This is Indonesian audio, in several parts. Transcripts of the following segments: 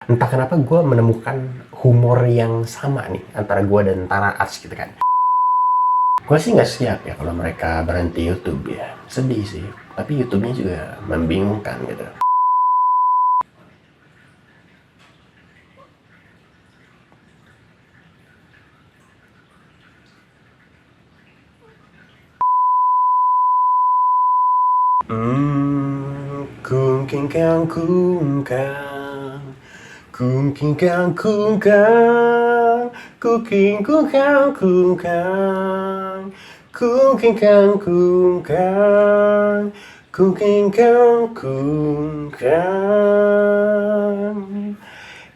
Entah kenapa gue menemukan humor yang sama nih antara gue dan Tara Arts gitu kan. Gue sih nggak siap ya kalau mereka berhenti YouTube ya. Sedih sih. Tapi YouTube-nya juga membingungkan gitu. Kung king kang kung kang, kung king kang kung kang, kung king kung kang kung kang, kung king kang kung kang, kung king kang kung kang.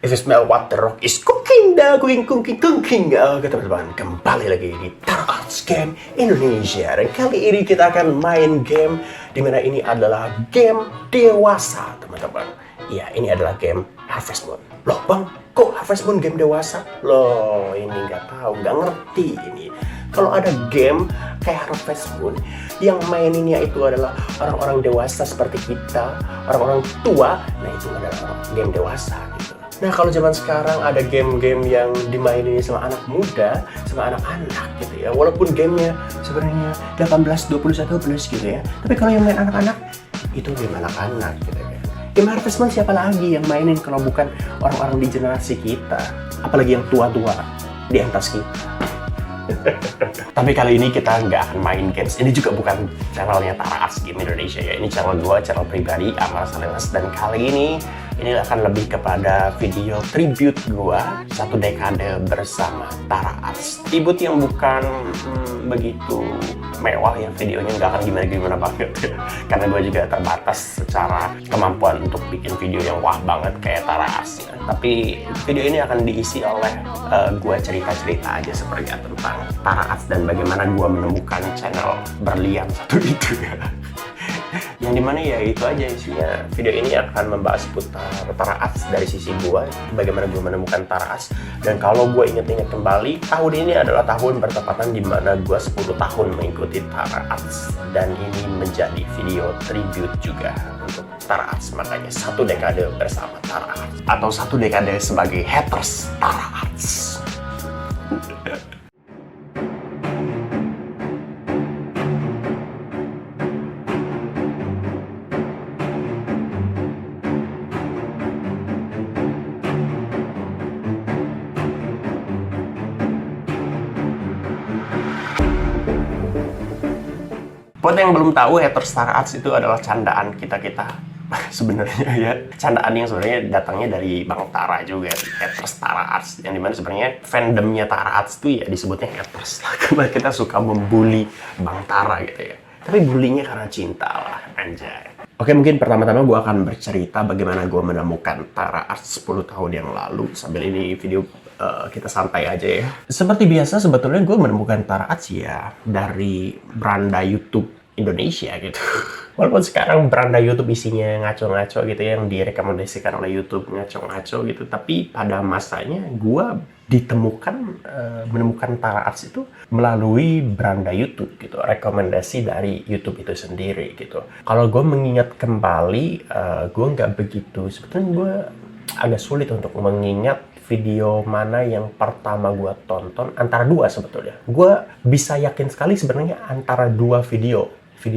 If you smell what the rock is cooking, dah cooking, cooking, cooking. Oke teman-teman, kembali lagi di Tara Arts Game Indonesia. Dan kali ini kita akan main game dimana ini adalah game dewasa, teman-teman. Iya, ini adalah game Harvest Moon. Loh bang, kok Harvest Moon game dewasa? Loh, ini nggak tahu, nggak ngerti ini. Kalau ada game kayak Harvest Moon yang maininnya itu adalah orang-orang dewasa seperti kita, orang-orang tua, nah itu adalah game dewasa gitu. Nah kalau zaman sekarang ada game-game yang dimainin sama anak muda, sama anak-anak gitu ya. Walaupun gamenya sebenarnya 18, 20, 12 gitu ya. Tapi kalau yang main anak-anak, itu game anak-anak gitu ya. Game Harvest Moon siapa lagi yang mainin kalau bukan orang-orang di generasi kita. Apalagi yang tua-tua di atas kita. Tapi kali ini kita nggak akan main games. Ini juga bukan channelnya Tara Arts Game Indonesia ya. Ini channel gue, channel pribadi, Amar Salenas. Dan kali ini akan lebih kepada video tribute gue, 1 dekade bersama Tara Arts. Tribute yang bukan begitu mewah ya, videonya nggak akan gimana-gimana banget ya. Karena gue juga terbatas secara kemampuan untuk bikin video yang wah banget kayak Tara Arts ya. Tapi video ini akan diisi oleh gue cerita-cerita aja seperti tentang Tara Arts dan bagaimana gue menemukan channel berlian satu itu ya. Yang dimana ya itu aja isinya. Video ini akan membahas putar Tara Arts dari sisi gue, bagaimana gue menemukan Tara Arts. Dan kalau gue inget-inget kembali, tahun ini adalah tahun bertepatan dimana gue 10 tahun mengikuti Tara Arts. Dan ini menjadi video tribute juga untuk Tara Arts. Makanya 1 dekade bersama Tara Arts, atau 1 dekade sebagai haters Tara Arts. Buat yang belum tahu, haters Tara Arts itu adalah candaan kita-kita sebenarnya ya. Candaan yang sebenarnya datangnya dari Bang Tara juga, haters Tara Arts. Yang dimana sebenarnya fandomnya Tara Arts itu ya disebutnya haters. Karena kita suka membuli Bang Tara gitu ya. Tapi bullyingnya karena cinta lah, anjay. Oke, mungkin pertama-tama gue akan bercerita bagaimana gue menemukan Tara Arts 10 tahun yang lalu. Sambil ini video kita santai aja ya. Seperti biasa sebetulnya gue menemukan Tara Arts ya dari beranda YouTube Indonesia gitu. Walaupun sekarang beranda YouTube isinya ngaco-ngaco gitu ya, yang direkomendasikan oleh YouTube ngaco-ngaco gitu. Tapi pada masanya gue menemukan Tara Arts itu melalui beranda YouTube gitu, rekomendasi dari YouTube itu sendiri gitu. Kalau gue mengingat kembali, gue nggak begitu, sebetulnya gue agak sulit untuk mengingat video mana yang pertama gue tonton, antara 2 sebetulnya. Gue bisa yakin sekali sebenarnya antara 2 video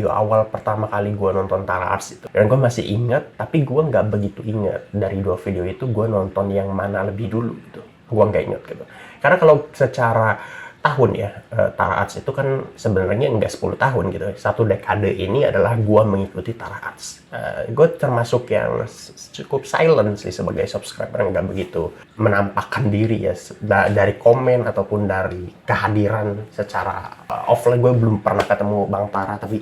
awal pertama kali gue nonton Tara Arts itu. Dan gue masih ingat, tapi gue nggak begitu ingat dari 2 video itu gue nonton yang mana lebih dulu gitu. Gue nggak ingat gitu. Karena kalau secara tahun ya, Tara Arts itu kan sebenarnya nggak 10 tahun gitu. 1 dekade ini adalah gue mengikuti Tara Arts. Gue termasuk yang cukup silent sih sebagai subscriber, nggak begitu menampakkan diri ya dari komen ataupun dari kehadiran secara offline. Gue belum pernah ketemu Bang Tara, tapi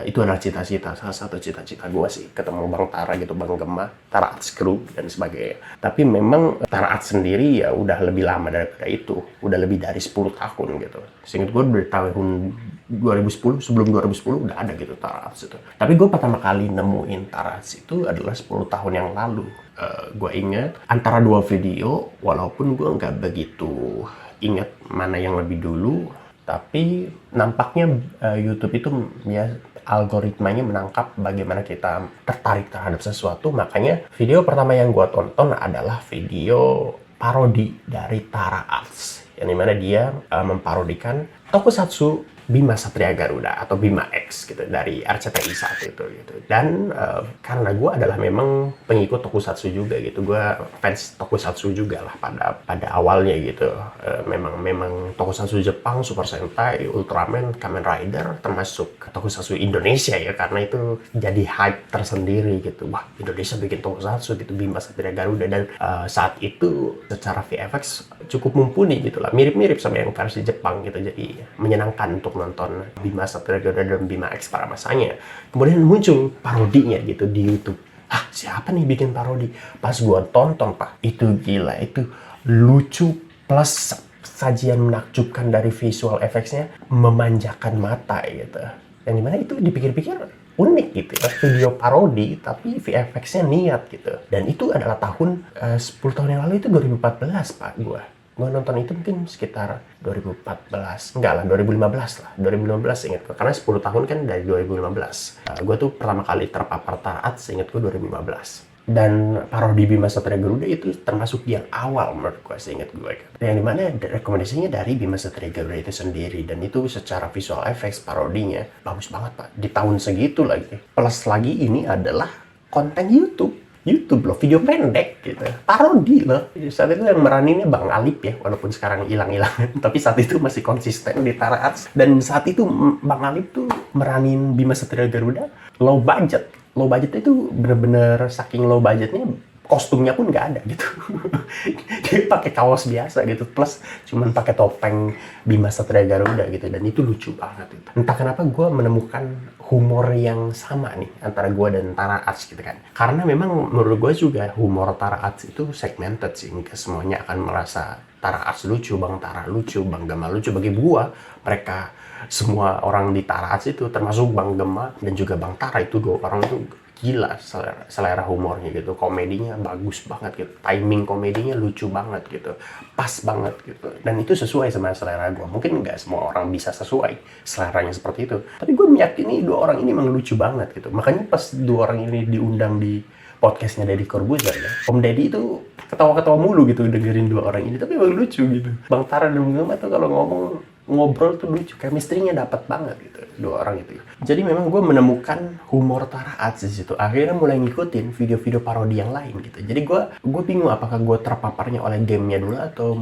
itu adalah salah satu cita-cita gue sih, ketemu Bang Tara gitu, Bang Gema, Tara Arts Crew dan sebagainya. Tapi memang Tara Arts sendiri ya udah lebih lama daripada itu, udah lebih dari 10 tahun gitu. Seingat gue dari tahun 2010, sebelum 2010 udah ada gitu Tara Arts itu. Tapi gue pertama kali nemuin Tara Arts itu adalah 10 tahun yang lalu. Gue ingat antara 2 video, walaupun gue nggak begitu ingat mana yang lebih dulu. Tapi nampaknya YouTube itu ya algoritmanya menangkap bagaimana kita tertarik terhadap sesuatu. Makanya video pertama yang gue tonton adalah video parodi dari Tara Arts, yang dimana dia memparodikan tokusatsu Bima Satria Garuda atau Bima X gitu dari RCTI saat itu gitu. Dan karena gue adalah memang pengikut tokusatsu juga gitu, gue fans tokusatsu juga lah pada awalnya gitu. Memang tokusatsu Jepang, Super Sentai, Ultraman, Kamen Rider, termasuk tokusatsu Indonesia ya, karena itu jadi hype tersendiri gitu. Wah, Indonesia bikin tokusatsu gitu, Bima Satria Garuda. Dan saat itu secara VFX cukup mumpuni gitu lah, mirip-mirip sama yang versi Jepang gitu, jadi menyenangkan untuk nonton Bima Satria Garuda dan Bima X pada masanya. Kemudian muncul parodinya gitu di YouTube. Ah, siapa nih bikin parodi? Pas gua tonton, Pak, itu gila, itu lucu plus sajian menakjubkan dari visual effects-nya memanjakan mata gitu. Yang dimana itu dipikir-pikir unik gitu ya, video parodi tapi VFX-nya niat gitu. Dan itu adalah tahun 10 tahun yang lalu, itu 2014 Pak gue nonton itu mungkin sekitar 2014, enggak lah 2015 lah, 2015 ingat gue, karena 10 tahun kan dari 2015. Gue tuh pertama kali terpapar taat seingat gue 2015. Dan parodi Bima Satria Garuda itu termasuk yang awal menurut gue, seingat gue kan. Yang dimana rekomendasinya dari Bima Satria Garuda itu sendiri, dan itu secara visual effects parodinya bagus banget Pak, di tahun segitu lagi. Plus lagi ini adalah konten YouTube loh, video pendek gitu, parodi loh. Saat itu yang meraninnya Bang Alip ya, walaupun sekarang hilang-hilang, tapi saat itu masih konsisten di Tara Arts. Dan saat itu Bang Alip tuh meranin Bima Satria Garuda low budget itu bener-bener saking low budgetnya, kostumnya pun nggak ada gitu. Dia pakai kaos biasa gitu, plus cuman pakai topeng Bima Satria Garuda gitu, dan itu lucu banget itu. Entah kenapa gue menemukan humor yang sama nih antara gue dan Tara Arts gitu kan. Karena memang menurut gue juga humor Tara Arts itu segmented sih, nggak semuanya akan merasa Tara Arts lucu, Bang Tara lucu, Bang Gema lucu. Bagi gue, mereka semua orang di Tara Arts itu, termasuk Bang Gema dan juga Bang Tara, itu dua orang itu gila selera humornya gitu, komedinya bagus banget gitu, timing komedinya lucu banget gitu, pas banget gitu, dan itu sesuai sama selera gue. Mungkin nggak semua orang bisa sesuai seleranya seperti itu, tapi gue meyakini dua orang ini emang lucu banget gitu. Makanya pas dua orang ini diundang di podcastnya Deddy Corbuzier ya, Om Deddy itu ketawa-ketawa mulu gitu dengerin dua orang ini, tapi emang lucu gitu. Bang Tara dan Bang Gema tuh kalau ngobrol tuh lucu, chemistry-nya dapat banget gitu dua orang itu. Jadi memang gue menemukan humor Tara Arts di situ. Akhirnya mulai ngikutin video-video parodi yang lain gitu. Jadi gue bingung apakah gue terpaparnya oleh gamenya dulu atau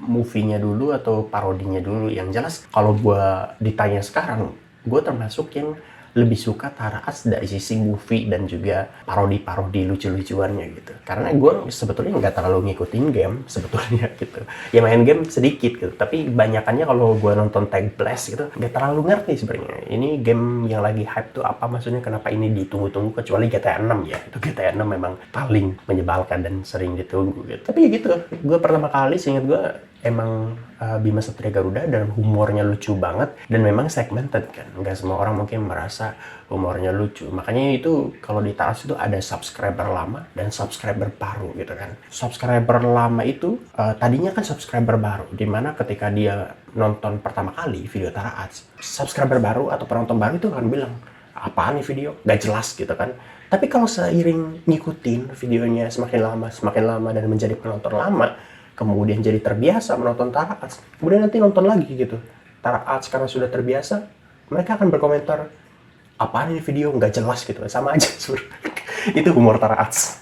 movie-nya dulu atau parodinya dulu. Yang jelas kalau gue ditanya sekarang, gue termasuk yang lebih suka Tara Arts dari sisi movie dan juga parodi-parodi lucu-lucuannya gitu. Karena gue sebetulnya nggak terlalu ngikutin game sebetulnya gitu. Ya main game sedikit gitu, tapi banyakannya kalau gue nonton Tag Blast gitu nggak terlalu ngerti sebenarnya. Ini game yang lagi hype tuh apa, maksudnya kenapa ini ditunggu-tunggu, kecuali GTA 6 ya. Itu GTA 6 memang paling menyebalkan dan sering ditunggu gitu. Tapi gitu, gue pertama kali seingat gue emang Bima Satria Garuda, dan humornya lucu banget, dan memang segmented kan, nggak semua orang mungkin merasa humornya lucu. Makanya itu kalau di Tara Arts itu ada subscriber lama dan subscriber baru gitu kan. Subscriber lama itu tadinya kan subscriber baru, dimana ketika dia nonton pertama kali video Tara Arts, subscriber baru atau penonton baru itu akan bilang, apaan nih video, nggak jelas gitu kan. Tapi kalau seiring ngikutin videonya semakin lama dan menjadi penonton lama, kemudian jadi terbiasa menonton Tara Arts, kemudian nanti nonton lagi gitu Tara Arts karena sudah terbiasa, mereka akan berkomentar, apaan ini video nggak jelas gitu, sama aja sebenarnya. Itu humor Tara Arts.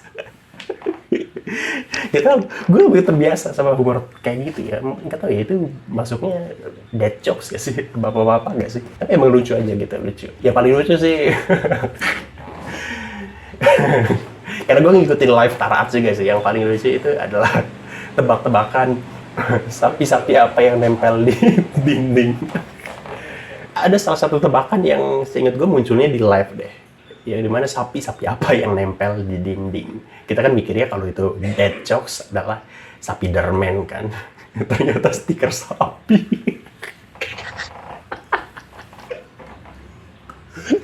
Kita, gue lebih terbiasa sama humor kayak gitu ya, nggak tahu ya itu masuknya dead jokes gak sih, bapak-bapak gak sih, tapi emang lucu aja gitu, lucu. Ya paling lucu sih karena gue ngikutin live Tara Arts juga sih, yang paling lucu itu adalah tebak-tebakan sapi-sapi apa yang nempel di dinding. Ada salah satu tebakan yang seingat gue munculnya di live deh, yang dimana sapi-sapi apa yang nempel di dinding. Kita kan mikirnya kalau itu dead jokes adalah sapi dermen kan, ternyata stiker sapi.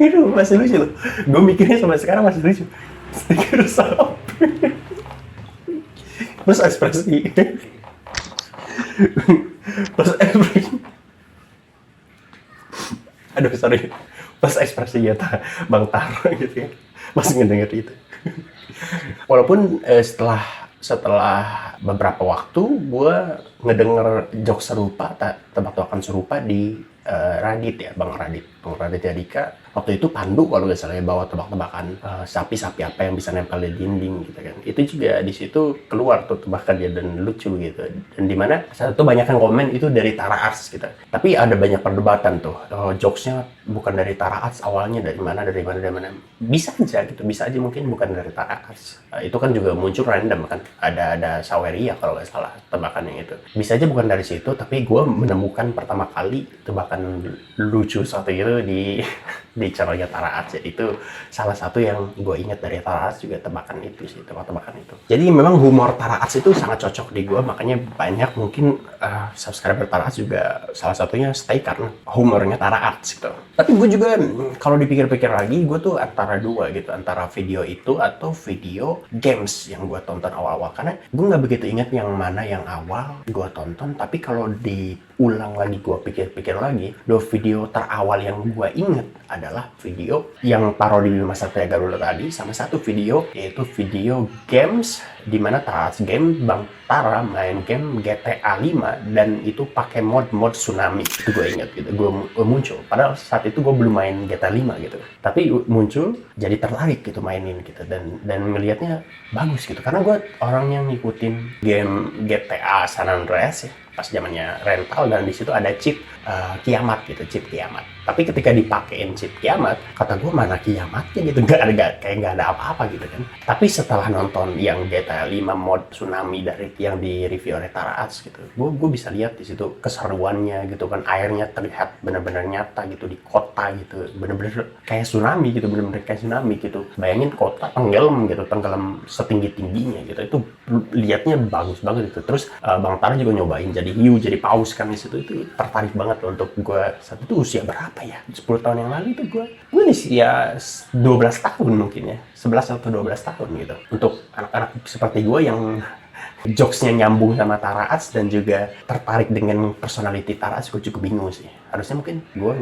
Itu masih lucu loh, gue mikirnya sampai sekarang masih lucu, stiker sapi. Plus ekspresi aduh sorry, Pas ekspresinya Bang Tara gitu ya, masih ngedenger itu. Walaupun setelah beberapa waktu gue ngedenger jokes serupa, tebak-tebakan serupa di Radit ya, Bang Radit Yadika. Waktu itu Pandu kalau nggak salah ya, bawa tebak-tebakan sapi-sapi apa yang bisa nempel di dinding gitu kan. Itu juga di situ keluar tuh tebakannya dan lucu gitu. Dan dimana saat itu banyak yang komen itu dari Tara Arts gitu. Tapi ada banyak perdebatan tuh. Jokesnya bukan dari Tara Arts, awalnya dari mana. Bisa aja gitu, bisa aja mungkin bukan dari Tara Arts. Itu kan juga muncul random kan. Ada Saweria kalau nggak salah tebakannya itu. Bisa aja bukan dari situ, tapi gue menemukan pertama kali tebakan lucu satu itu di channelnya Tara Arts ya. Itu salah satu yang gue ingat dari Tara Arts juga tebakan itu sih, tebak-tebakan itu. Jadi memang humor Tara Arts itu sangat cocok di gue, makanya banyak mungkin subscriber Tara Arts juga salah satunya stay karena humornya Tara Arts gitu. Tapi gue juga kalau dipikir-pikir lagi, gue tuh antara dua gitu, antara video itu atau video games yang gue tonton awal-awal, karena gue nggak begitu ingat yang mana yang awal gue tonton. Tapi kalau diulang lagi, gue pikir-pikir lagi, dua video terawal yang gue inget adalah video yang parodi Bima Satria Garuda tadi, sama satu video yaitu video games di mana Tara Arts game Bang Tara main game GTA 5 dan itu pakai mod tsunami. Itu gue ingat gitu, gue muncul padahal saat itu gue belum main GTA 5 gitu, tapi muncul jadi tertarik gitu mainin gitu, dan ngelihatnya bagus gitu karena gue orang yang ngikutin game GTA San Andreas ya pas zamannya rental, dan di situ ada chip kiamat gitu, chip kiamat. Tapi ketika dipakein chip kiamat, kata gue mana kiamatnya gitu, kayak nggak ada apa-apa gitu kan. Tapi setelah nonton yang GTA 5 mod tsunami dari yang di review oleh Tara Arts gitu, gue bisa lihat di situ keseruannya gitu kan, airnya terlihat benar-benar nyata gitu di kota gitu, benar-benar kayak tsunami gitu, benar-benar kayak tsunami gitu. Bayangin kota tenggelam setinggi-tingginya gitu, itu lihatnya bagus banget gitu. Terus Bang Tara juga nyobain jadi hiu, jadi paus kan di situ, itu tertarik banget loh untuk gue. Saat itu usia berapa ya? 10 tahun yang lalu itu gue usia 12 tahun mungkin ya, 11 atau 12 tahun gitu. Untuk anak-anak seperti gue yang jokesnya nyambung sama Tara Arts dan juga tertarik dengan personality Tara Arts, gue cukup bingung sih. Harusnya mungkin gue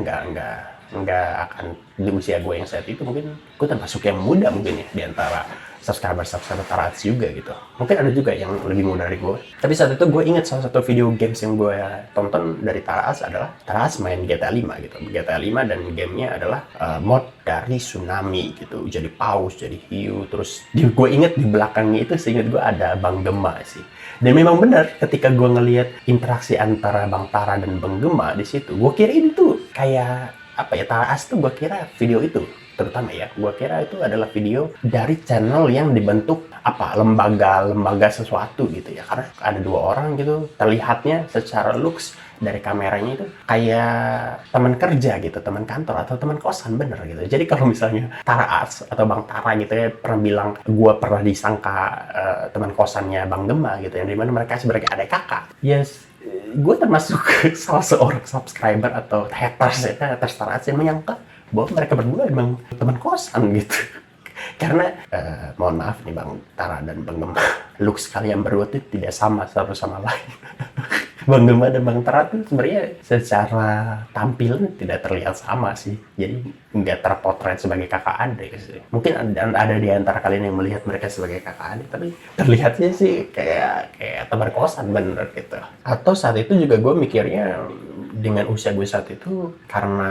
nggak akan di usia gue yang saat itu, mungkin gue termasuk yang muda mungkin ya di antara subscriber Tara Arts juga gitu. Mungkin ada juga yang lebih muda dari gue. Tapi saat itu gue ingat salah satu video games yang gue tonton dari Tara Arts adalah Tara Arts main GTA 5 gitu. GTA 5 dan gamenya adalah mod dari tsunami gitu. Jadi paus, jadi hiu. Terus gue ingat di belakangnya itu, seingat gue ada Bang Gema sih. Dan memang benar ketika gue ngelihat interaksi antara Bang Tara dan Bang Gema di situ, gue kira ini tuh kayak apa ya, Tara Arts tuh gue kira video itu terutama ya, gue kira itu adalah video dari channel yang dibentuk lembaga sesuatu gitu ya, karena ada dua orang gitu terlihatnya secara looks dari kameranya itu kayak teman kerja gitu, teman kantor atau teman kosan bener gitu. Jadi kalau misalnya Tara Arts atau Bang Tara gitu ya pernah bilang gue pernah disangka teman kosannya Bang Gema gitu, yang dimana mereka sebagai adik kakak, yes, gue termasuk salah seorang subscriber atau haters Tara Arts yang menyangka bahwa mereka berdua emang teman kosan gitu. Karena mohon maaf nih Bang Tara dan Bang Gema, looks kalian berdua tuh tidak sama satu sama lain. Bang Gema dan Bang Tara tuh sebenarnya secara tampilan tidak terlihat sama sih. Jadi nggak terpotret sebagai kakak adik sih. Mungkin ada di antara kalian yang melihat mereka sebagai kakak adik, tapi terlihatnya sih kayak teman kosan bener gitu. Atau saat itu juga gue mikirnya, dengan usia gue saat itu, karena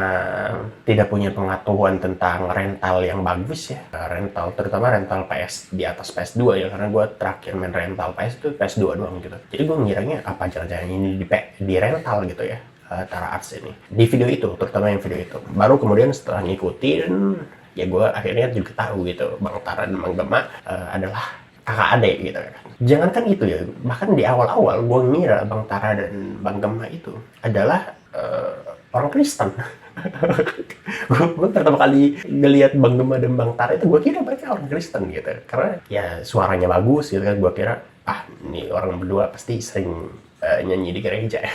tidak punya pengetahuan tentang rental yang bagus ya, rental, terutama rental PS di atas PS2 ya, karena gue terakhir main rental PS itu PS2 doang gitu. Jadi gue ngiranya apa jangan-jangan ini di rental gitu ya, Tara Arts ini. Di video itu, terutama yang video itu. Baru kemudian setelah ngikutin, ya gue akhirnya juga tahu gitu, Bang Tara dan Bang Gema adalah kakak adik gitu kan. Jangankan itu ya, bahkan di awal-awal gue ngira Bang Tara dan Bang Gema itu adalah orang Kristen. Gue pertama kali ngelihat Bang Gema dan Bang Tara itu, gue kira mereka orang Kristen gitu, karena ya suaranya bagus gitu kan. Gue kira ini orang berdua pasti sering nyanyi di gereja ya.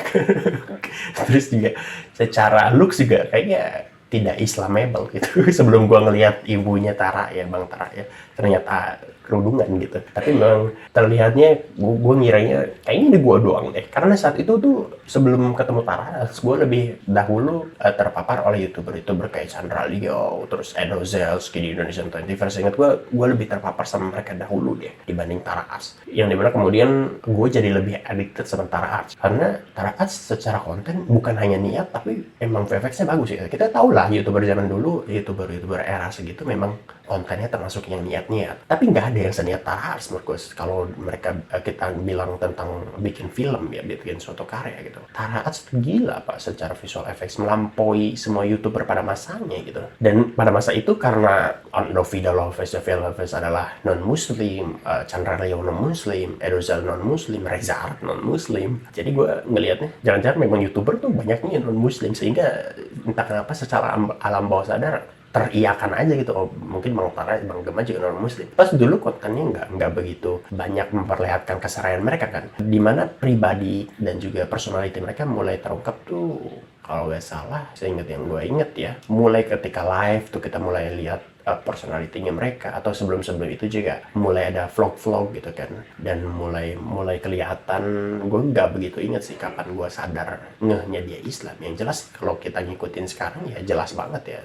Terus juga secara looks juga kayaknya tidak Islamable gitu. Sebelum gue ngelihat ibunya Tara ya, Bang Tara ya, ternyata kerudungan gitu. Tapi memang terlihatnya gue ngiranya kayaknya di gue doang deh. Karena saat itu tuh sebelum ketemu Tara, gue lebih dahulu terpapar oleh youtuber kayak Chandra Leo, terus Edozelski di Indonesian 21st. Ingat gue lebih terpapar sama mereka dahulu deh dibanding Tara Arts. Yang dimana kemudian gue jadi lebih addicted sama Tara Arts. Karena Tara Arts secara konten bukan hanya niat, tapi emang VFX-nya bagus ya. Kita tahu lah youtuber zaman dulu, youtuber era segitu memang kontennya termasuk yang niat-niat. Tapi nggak ada yang seniat Tara Arts menurut gue. Kalau mereka kita bilang tentang bikin film ya, bikin suatu karya gitu. Tara Arts gila pak secara visual effects, melampaui semua youtuber pada masanya gitu. Dan pada masa itu karena Novida Loves adalah non-muslim, Chandra Leo non-muslim, Edozel non-muslim, Reza Art non-muslim. Jadi gue ngelihatnya jangan-jangan memang youtuber tuh banyaknya non-muslim, sehingga entah kenapa secara alam bawah sadar teriakan aja gitu, oh mungkin Bang Tara, Bang Gema juga non muslim. Pas dulu kontennya nggak begitu banyak memperlihatkan keseharian mereka kan, dimana pribadi dan juga personality mereka mulai terungkap tuh kalau nggak salah, saya ingat yang gue inget ya, mulai ketika live tuh kita mulai lihat personality-nya mereka, atau sebelum itu juga mulai ada vlog-vlog gitu kan, dan mulai kelihatan. Gue nggak begitu inget sih kapan gue sadar ngehnya dia Islam. Yang jelas kalau kita ngikutin sekarang ya jelas banget ya,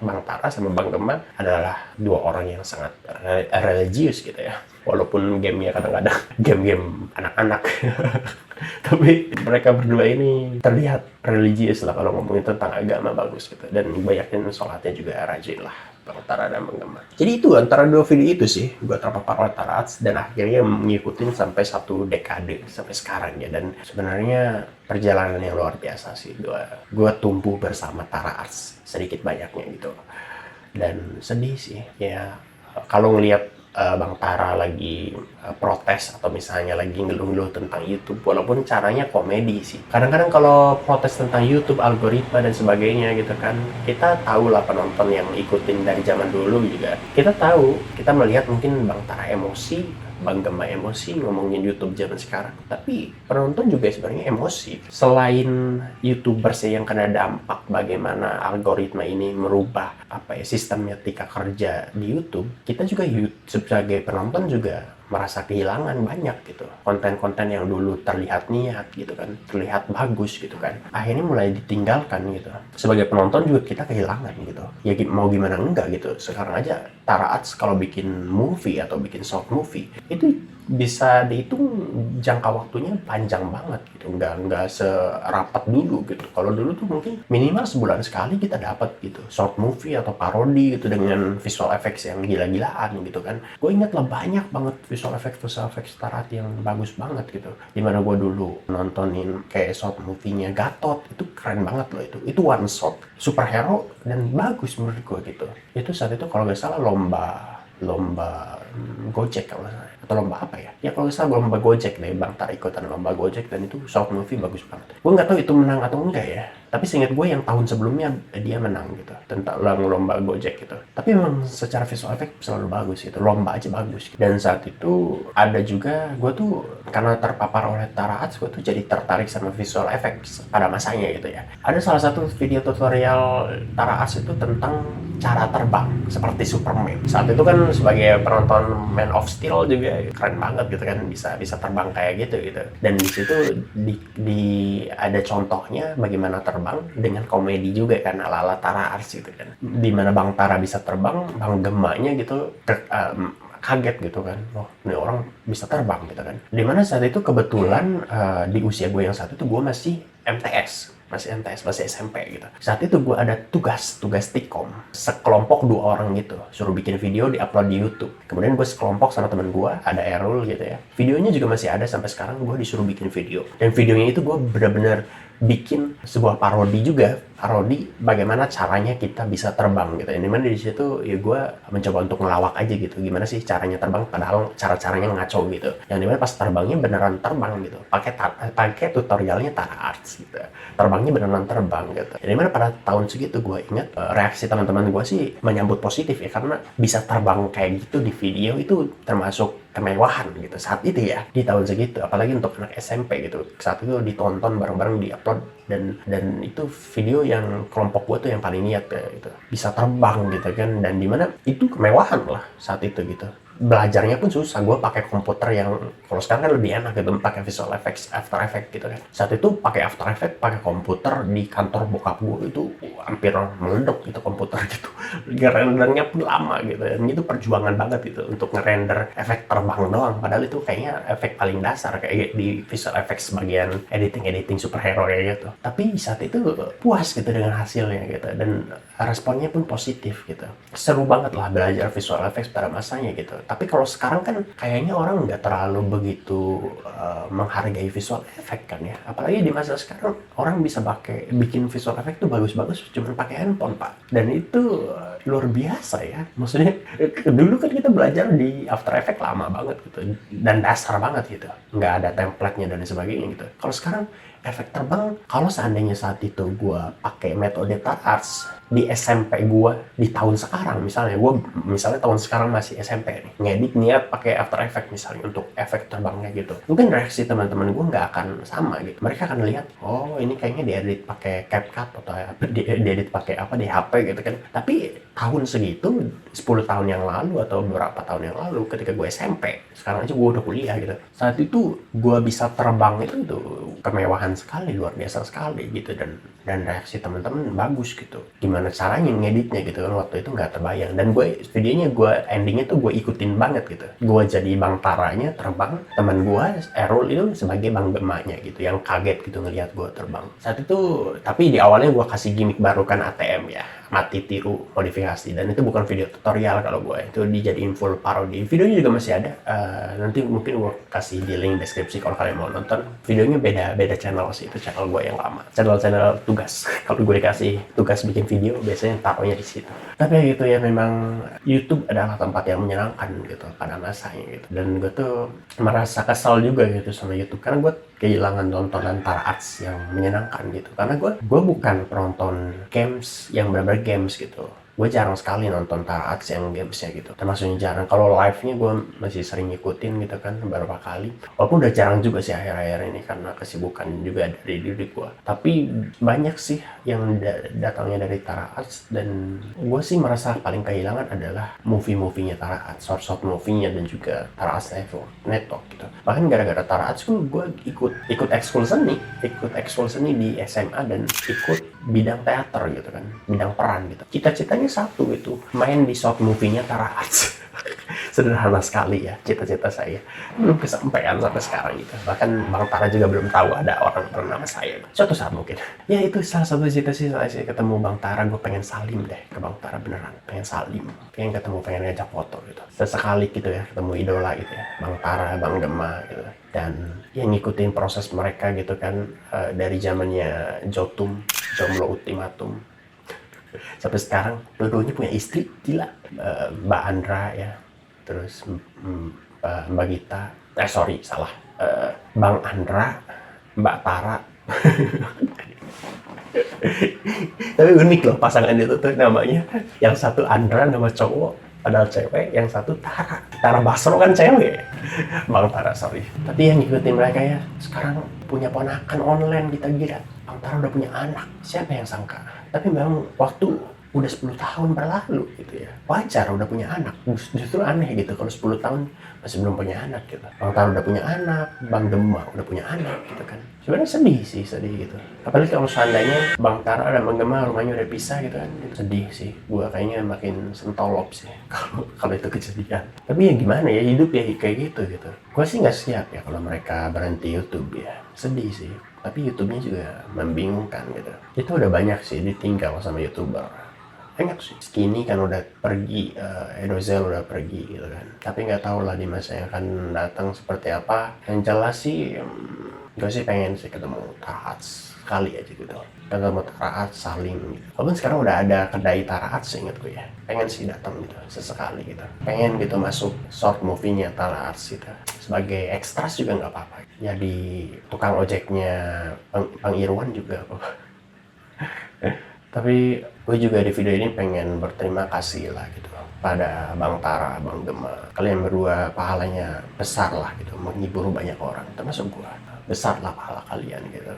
Bang Tara sama Bang Gema adalah dua orang yang sangat religius gitu ya, walaupun gamenya kadang-kadang game-game anak-anak tapi mereka berdua ini terlihat religius lah kalau ngomongin tentang agama, bagus gitu, dan banyakin sholatnya juga rajin lah Bang Tara dan Bang Gema. Jadi itu antara dua video itu sih gue terpapar oleh Tara Arts dan akhirnya ngikutin sampai 1 dekade sampai sekarang ya. Dan sebenarnya perjalanan yang luar biasa sih, gue tumbuh bersama Tara Arts sedikit banyaknya gitu. Dan sedih sih ya kalau ngelihat Bang Tara lagi protes atau misalnya lagi ngeluh-ngeluh tentang YouTube, walaupun caranya komedi sih. Kadang-kadang kalau protes tentang YouTube, algoritma dan sebagainya gitu kan, kita tahu lah penonton yang ikutin dari zaman dulu juga. Kita tahu, kita melihat mungkin Bang Tara emosi, Bang Gema emosi ngomongin YouTube zaman sekarang. Tapi penonton juga sebenarnya emosi. Selain YouTubers yang kena dampak bagaimana algoritma ini merubah sistematika kerja di YouTube, kita juga sebagai penonton juga merasa kehilangan banyak gitu. Konten-konten yang dulu terlihat niat gitu kan, terlihat bagus gitu kan, akhirnya mulai ditinggalkan gitu. Sebagai penonton juga kita kehilangan gitu. Ya mau gimana enggak gitu. Sekarang aja Tara Arts kalau bikin movie atau bikin short movie itu bisa dihitung jangka waktunya panjang banget gitu, nggak serapat dulu gitu. Kalau dulu tuh mungkin minimal sebulan sekali kita dapat gitu short movie atau parodi gitu dengan visual effects yang gila-gilaan gitu kan. Gue ingat lah banyak banget visual effects Tara Arts yang bagus banget gitu. Dimana gue dulu nontonin kayak short movie-nya Gatot, itu keren banget loh itu one shot superhero dan bagus menurut gue gitu. Itu saat itu kalau nggak salah lomba Gojek kalau nggak salah, atau lomba apa ya? Ya kalau nggak salah lomba Gojek deh, Bang Tara ikutan lomba Gojek dan itu short movie bagus banget. Gue nggak tahu itu menang atau enggak ya, tapi seingat gue yang tahun sebelumnya dia menang gitu tentang lomba Gojek gitu. Tapi memang secara visual effect selalu bagus gitu, lomba aja bagus. Dan saat itu ada juga gue tuh karena terpapar oleh Tara Arts, gue tuh jadi tertarik sama visual effects pada masanya gitu ya. Ada salah satu video tutorial Tara Arts itu tentang cara terbang seperti Superman. Saat itu kan sebagai penonton Man of Steel juga keren banget gitu kan, bisa terbang kayak gitu. Dan di situ ada contohnya bagaimana terbang dengan komedi juga kan, ala-ala Tara Arts gitu kan. Dimana Bang Tara bisa terbang, Bang Gemanya gitu kaget gitu kan, oh ini orang bisa terbang gitu kan. Dimana saat itu kebetulan di usia gue yang saat itu gue masih masih SMP gitu. Saat itu gue ada tugas Tikom, sekelompok 2 orang gitu, suruh bikin video di-upload di YouTube. Kemudian gue sekelompok sama temen gue, ada Errol gitu ya. Videonya juga masih ada sampai sekarang, gue disuruh bikin video. Dan videonya itu gue benar-benar bikin sebuah parodi bagaimana caranya kita bisa terbang gitu. Yang dimana di situ ya gue mencoba untuk ngelawak aja gitu, gimana sih caranya terbang padahal cara-caranya ngaco gitu. Yang dimana pas terbangnya beneran terbang gitu, pakai tutorialnya Tara Arts gitu. Terbangnya beneran terbang gitu. Yang dimana pada tahun segitu gue ingat reaksi teman-teman gue sih menyambut positif ya, karena bisa terbang kayak gitu di video itu termasuk kemewahan gitu saat itu ya, di tahun segitu, apalagi untuk anak SMP gitu. Saat itu ditonton bareng-bareng, di-upload, dan itu video yang kelompok gue tuh yang paling niat kayak gitu, bisa terbang gitu kan. Dan dimana itu kemewahan lah saat itu gitu. belajarnya pun susah. Gue pakai komputer yang kalau sekarang kan lebih enak gitu, pakai Visual Effects, After Effects gitu kan. Saat itu pakai After Effects, pakai komputer di kantor bokap gue itu hampir meleduk gitu komputer gitu. Rendernya pun lama gitu, dan itu perjuangan banget gitu untuk ngerender efek terbang doang. Padahal itu kayaknya efek paling dasar kayak di Visual Effects bagian editing superhero ya gitu. Tapi saat itu puas gitu dengan hasilnya gitu, dan responnya pun positif gitu. Seru banget lah belajar Visual Effects pada masanya gitu. Tapi kalau sekarang kan kayaknya orang nggak terlalu begitu menghargai Visual Effects kan ya. Apalagi di masa sekarang orang bisa bikin Visual Effects tuh bagus-bagus cuma pakai handphone, Pak. Dan itu luar biasa ya. Maksudnya dulu kan kita belajar di After Effects lama banget gitu, dan dasar banget gitu, nggak ada template-nya dan sebagainya gitu. Kalau sekarang efek terbang, kalau seandainya saat itu gue pakai metode TarArts di SMP gue di tahun sekarang, misalnya tahun sekarang masih SMP nih, ngedit niat pakai After Effects misalnya untuk efek terbangnya gitu, mungkin reaksi teman-teman gue nggak akan sama gitu. Mereka akan lihat, oh ini kayaknya diedit pakai CapCut atau diedit pakai apa di HP gitu kan. Tapi tahun segitu, 10 tahun yang lalu atau beberapa tahun yang lalu ketika gue SMP, sekarang aja gue udah kuliah gitu, saat itu gue bisa terbang itu kemewahan sekali, luar biasa sekali gitu, dan reaksi teman-teman bagus gitu. Gimana caranya ngeditnya gitu kan, waktu itu nggak terbayang. Dan videonya endingnya tuh gue ikutin banget gitu. Gue jadi Bang Taranya terbang, teman gue Errol itu sebagai Bang Gemanya gitu, yang kaget gitu ngelihat gue terbang saat itu. Tapi di awalnya gue kasih gimmick baru kan, ATM ya, mati tiru modifikasi, dan itu bukan video tutorial. Kalau gue itu dijadiin full parodi. Videonya juga masih ada, nanti mungkin gue kasih di link deskripsi kalau kalian mau nonton. Videonya beda channel sih, itu channel gue yang lama, channel tugas. Kalau gue dikasih tugas bikin video, biasanya taruhnya di situ. Tapi gitu ya, memang YouTube adalah tempat yang menyenangkan gitu pada masanya gitu. Dan gue tuh merasa kesal juga gitu sama YouTube, karena gue kehilangan tontonan TarArts yang menyenangkan gitu. Karena gue bukan penonton games yang benar-benar games gitu. Gue jarang sekali nonton TarArts yang gamesnya gitu, termasuknya jarang. Kalau live-nya gue masih sering ngikutin gitu kan, beberapa kali. Walaupun udah jarang juga sih akhir-akhir ini karena kesibukan juga dari diri gue. Tapi banyak sih yang datangnya dari TarArts, dan gue sih merasa paling kehilangan adalah movie-movie-nya TarArts, short movie-nya, dan juga TarArts Network gitu. Bahkan gara-gara TarArts gue ikut ekskul seni di SMA, dan ikut bidang teater gitu kan, bidang peran gitu. Cita-citanya satu gitu, main di short movie-nya TarArts. Sederhana sekali ya cita-cita saya, belum kesampaian sampai sekarang gitu. Bahkan Bang Tara juga belum tahu ada orang bernama saya. Suatu saat mungkin. Ya itu salah satu cita-cita saya, ketemu Bang Tara. Gue pengen salim deh ke Bang Tara, beneran pengen salim, pengen ketemu, pengen ngajak foto gitu, sesekali gitu ya, ketemu idola gitu ya, Bang Tara, Bang Gema gitu. Dan yang ngikutin proses mereka gitu kan, dari zamannya Jotum, Jomblo Ultimatum, sampai sekarang dua-duanya punya istri, gila. Mbak Andra ya, terus Mbak Gita, salah, Bang Andra, Mbak Tara. Tapi unik loh pasangan itu tuh namanya, yang satu Andra nama cowok padahal cewek, yang satu Tara Basro kan cewek, Bang Tara Tapi yang ngikutin mereka ya, sekarang punya ponakan online, kita gila. Bang Tara udah punya anak, siapa yang sangka. Tapi memang waktu udah 10 tahun berlalu gitu ya, wajar udah punya anak. Justru aneh gitu kalau 10 tahun masih belum punya anak gitu. Bang Tara udah punya anak, Bang Gema udah punya anak gitu kan. Sebenarnya sedih gitu. Apalagi kalau seandainya Bang Tara dan Bang Gema rumahnya udah pisah gitu kan. Sedih sih. Gua kayaknya makin sentolop sih kalau itu kejadian. Tapi ya gimana ya, hidup ya kayak gitu. Gua sih nggak siap ya kalau mereka berhenti YouTube ya. Sedih sih. Tapi YouTube-nya juga membingungkan gitu. Itu udah banyak sih ditinggal sama YouTuber. Banyak sih. Skinny kan udah pergi, Edozel udah pergi gitu kan. Tapi nggak tahu lah di masa yang akan datang seperti apa. Yang jelas sih, gue sih pengen sih ketemu TarArts sekali aja gitu. Ketemu TarArts, saling gitu. Walaupun sekarang udah ada kedai TarArts inget gue ya. Pengen sih datang gitu sesekali gitu. Pengen gitu masuk short movie-nya TarArts gitu. Sebagai ekstras juga nggak apa-apa. Jadi tukang ojeknya Bang Irwan juga apa. Tapi gue juga di video ini pengen berterima kasih lah gitu pada Bang Tara, Bang Gema. Kalian berdua pahalanya besar lah gitu, menghibur banyak orang, termasuk gue. Besar lah pahala kalian gitu.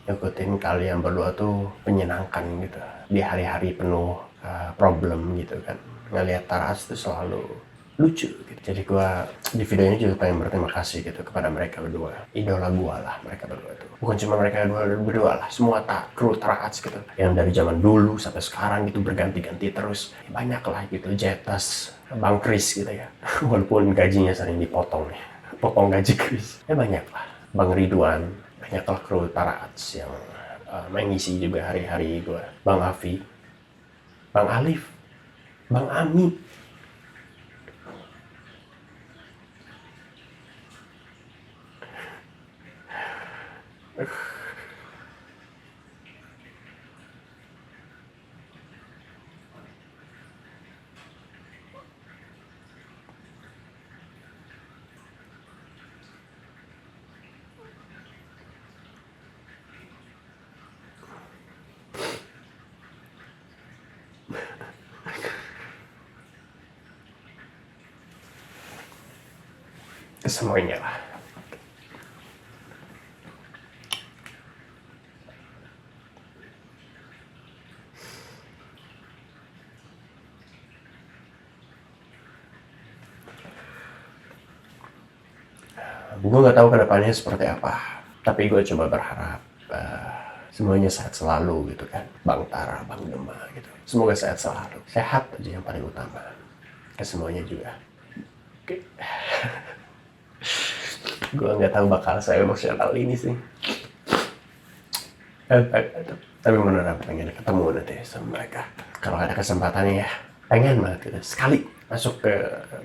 Ikutin kalian berdua tuh menyenangkan gitu. Di hari-hari penuh problem gitu kan. Ngeliat TarArts tuh selalu lucu gitu. Jadi gue di video ini juga pengen berterima kasih gitu kepada mereka berdua, idola gue lah mereka berdua itu. Bukan cuma mereka berdua lah, semua kru Tara Arts gitu yang dari zaman dulu sampai sekarang gitu berganti-ganti terus. Banyak lah gitu, Jetas, Bang Kris gitu ya. Walaupun gajinya sering dipotong nih, potong gaji Kris. Ya banyak lah, Bang Ridwan, banyak lah kru Tara Arts yang mengisi juga hari-hari gue. Bang Afi, Bang Alif, Bang Ami. Semuanya lah. Gue nggak tahu kedepannya seperti apa, tapi gue coba berharap semuanya sehat selalu gitu kan, Bang Tara, Bang Gema gitu. Semoga sehat selalu, sehat aja yang paling utama. Ke semuanya juga. Oke. Gue nggak tahu bakal saya emosional ini sih. Tapi beneran pengen ketemu nanti sama mereka. Kalau ada kesempatannya ya, pengen banget gitu. Sekali masuk ke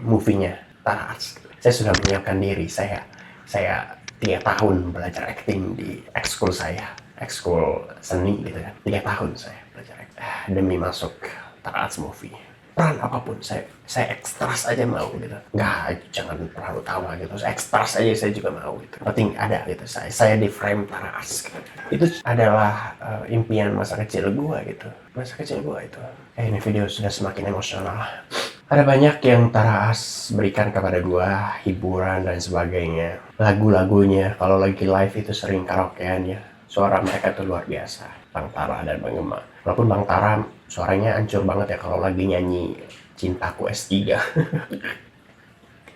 movie-nya Tara Arts. Saya sudah menyiapkan diri. Saya 3 tahun belajar acting di ekskul saya, ekskul seni gitu kan. 3 tahun saya belajar acting demi masuk Tara Arts movie. Peran apapun saya ekstras aja mau gitu. Nggak, jangan peran utama gitu. Saya ekstras aja saya juga mau gitu. Penting ada gitu. Saya di frame Tara Arts gitu. Itu adalah impian masa kecil gua gitu. Masa kecil gua itu. Ini video sudah semakin emosional. Ada banyak yang Tara Arts berikan kepada gua, hiburan dan sebagainya. Lagu-lagunya kalau lagi live itu sering karaokean ya. Suara mereka tuh luar biasa, Bang Tara dan Bang Gema. Walaupun Bang Tara suaranya hancur banget ya kalau lagi nyanyi Cintaku S3.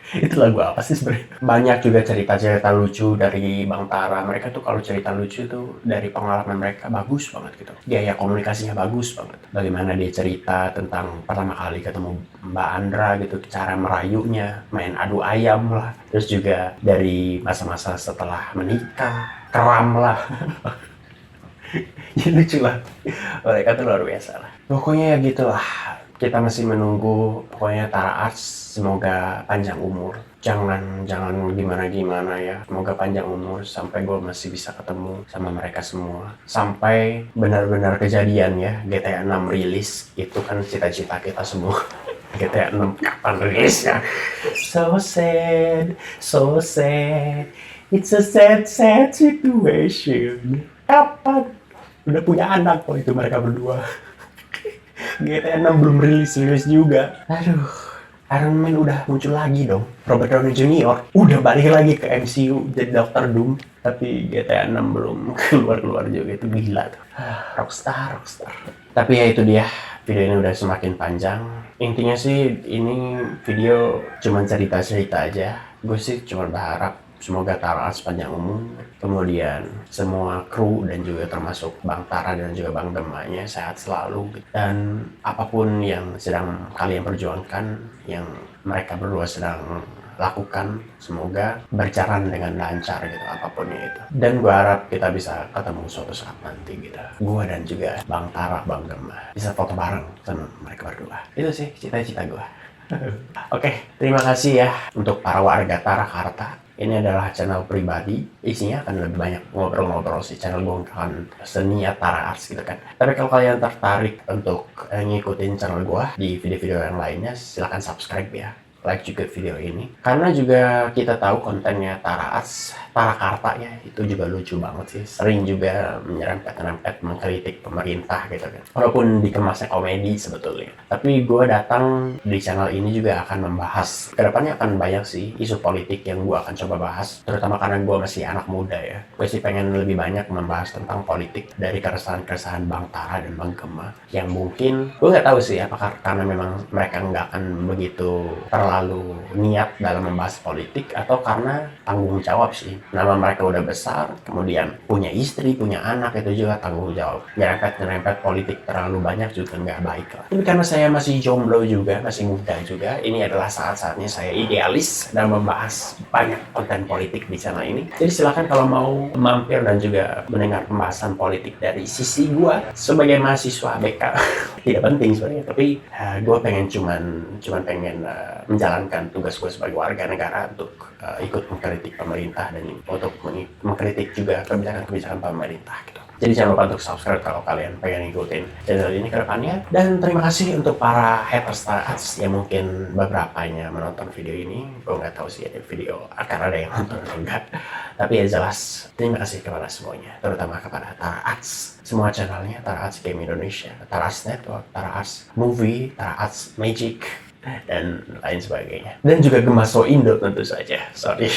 Itu lagu apa sih sebenarnya? Banyak juga cerita-cerita lucu dari Bang Tara. Mereka tuh kalau cerita lucu tuh dari pengalaman mereka bagus banget gitu. Gaya komunikasinya bagus banget. Bagaimana dia cerita tentang pertama kali ketemu Mbak Andra gitu, cara merayunya, main adu ayam lah. Terus juga dari masa-masa setelah menikah, keram lah. Ya lucu lah. Mereka tuh luar biasa lah. Pokoknya ya gitulah. Kita masih menunggu, pokoknya Tara Arts semoga panjang umur. Jangan gimana-gimana ya. Semoga panjang umur sampai gue masih bisa ketemu sama mereka semua. Sampai benar-benar kejadian ya, GTA 6 rilis. Itu kan cita-cita kita semua. GTA 6 kapan rilisnya? So sad, so sad. It's a sad, sad situation. Kapan? Udah punya anak kok itu mereka berdua. GTA 6 belum rilis juga. Aduh, Iron Man udah muncul lagi dong. Robert Downey Jr. udah balik lagi ke MCU jadi Dr. Doom. Tapi GTA 6 belum keluar juga, itu gila tuh. Rockstar. Tapi ya itu dia, video ini udah semakin panjang. Intinya sih ini video cuma cerita-cerita aja. Gue sih cuma berharap semoga Tara Arts panjang umur, kemudian semua kru dan juga termasuk Bang Tara dan juga Bang Gemanya sehat selalu. Dan apapun yang sedang kalian perjuangkan, yang mereka berdua sedang lakukan, semoga berjalan dengan lancar gitu, apapun itu. Dan gue harap kita bisa ketemu suatu saat nanti gitu. Gue dan juga Bang Tara, Bang Gema bisa foto bareng sama mereka berdua. Itu sih cita-cita gue. Oke, terima kasih ya untuk para warga Tarakarta. Ini adalah channel pribadi, isinya akan lebih banyak ngobrol-ngobrol sih. Channel gue akan seni Tara Arts gitu kan. Tapi kalau kalian tertarik untuk ngikutin channel gue di video-video yang lainnya, silahkan subscribe ya. Like juga video ini. Karena juga kita tahu kontennya Tara Arts, Tarakarta ya, itu juga lucu banget sih. Sering juga menyerempet-nyerempet mengkritik pemerintah gitu kan. Walaupun dikemasnya komedi sebetulnya. Tapi gue datang di channel ini juga akan membahas. Kedepannya akan banyak sih isu politik yang gue akan coba bahas. Terutama karena gue masih anak muda ya. Gue sih pengen lebih banyak membahas tentang politik dari keresahan-keresahan Bang Tara dan Bang Gema. Yang mungkin, gue nggak tahu sih apakah karena memang mereka nggak akan begitu terlalu terlalu niat dalam membahas politik atau karena tanggung jawab sih. Nama mereka udah besar, kemudian punya istri, punya anak, itu juga tanggung jawab. Nyerempet politik terlalu banyak juga nggak baik lah. Tapi karena saya masih jomblo juga, masih muda juga, ini adalah saat-saatnya saya idealis dan membahas banyak konten politik di channel ini. Jadi silakan kalau mau mampir dan juga mendengar pembahasan politik dari sisi gua sebagai mahasiswa BK. Tidak penting sebenarnya, tapi gue cuman pengen menjalankan tugas gue sebagai warga negara untuk ikut mengkritik pemerintah dan untuk mengkritik juga kebijakan-kebijakan pemerintah gitu. Jadi jangan lupa untuk subscribe kalau kalian pengen ngikutin channel ini ke depannya. Dan terima kasih untuk para haters Tarats yang mungkin beberapanya menonton video ini. Gue nggak tahu sih ada video akan ada yang nonton atau enggak. Tapi ya jelas, terima kasih kepada semuanya. Terutama kepada Tarats. Semua channelnya, Tarats Game Indonesia, Tarats Network, Tarats Movie, Tarats Magic, dan lain sebagainya. Dan juga Gemaso Indo tentu saja. Sorry.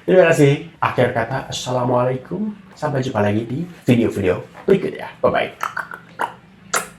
Terima kasih. Akhir kata, Assalamualaikum. Sampai jumpa lagi di video-video berikutnya. Bye-bye.